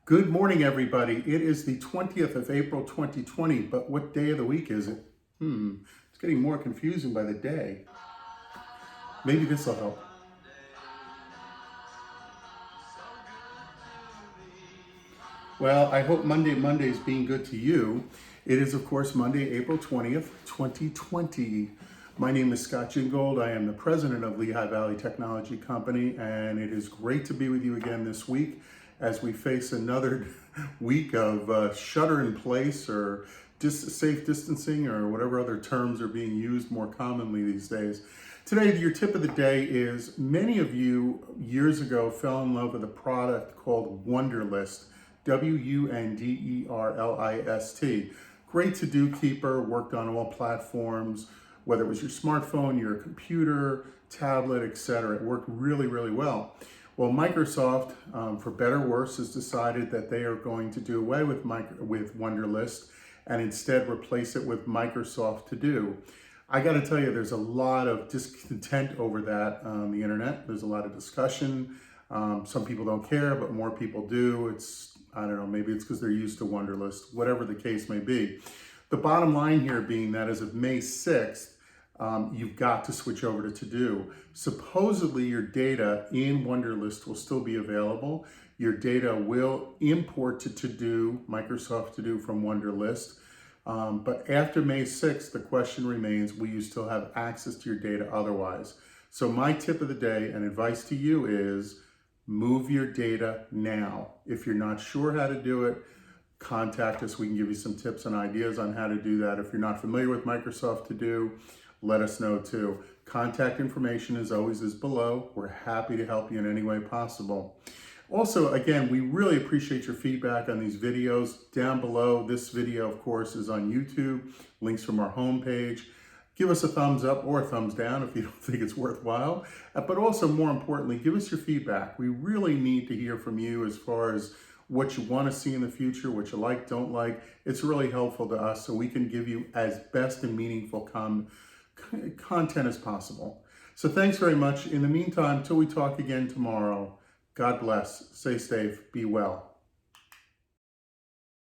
Good morning, everybody. It is the 20th of April, 2020, but what day of the week is it? It's getting more confusing by the day. Maybe this will help. Well, I hope Monday is being good to you. It is, of course, Monday, April 20th, 2020. My name is Scott Gingold. I am the president of Lehigh Valley Technology Company, and it is great to be with you again this week as we face another week of shelter in place or safe distancing or whatever other terms are being used more commonly these days. Today, your tip of the day is many of you years ago fell in love with a product called Wunderlist. Wunderlist. Great to-do keeper, worked on all platforms, whether it was your smartphone, your computer, tablet, etc. It worked really, really well. Well, Microsoft, for better or worse, has decided that they are going to do away with Wunderlist and instead replace it with Microsoft To Do. I got to tell you, there's a lot of discontent over that on the internet. There's a lot of discussion. Some people don't care, but more people do. I don't know, maybe it's because they're used to Wunderlist, whatever the case may be. The bottom line here being that as of May 6th, you've got to switch over to To-Do. Supposedly your data in Wunderlist will still be available. Your data will import to To-Do, Microsoft To-Do from Wunderlist. But after May 6th, the question remains, will you still have access to your data otherwise? So my tip of the day and advice to you is move your data now. If you're not sure how to do it, contact us. We can give you some tips and ideas on how to do that. If you're not familiar with Microsoft To Do, let us know too. Contact information as always is below. We're happy to help you in any way possible. Also, again, we really appreciate your feedback on these videos. Down below, this video, of course, is on YouTube. Links from our homepage. Give us a thumbs up or a thumbs down if you don't think it's worthwhile. But also, more importantly, give us your feedback. We really need to hear from you as far as what you want to see in the future, what you like, don't like. It's really helpful to us so we can give you as best and meaningful content as possible. So thanks very much. In the meantime, till we talk again tomorrow, God bless, stay safe, be well.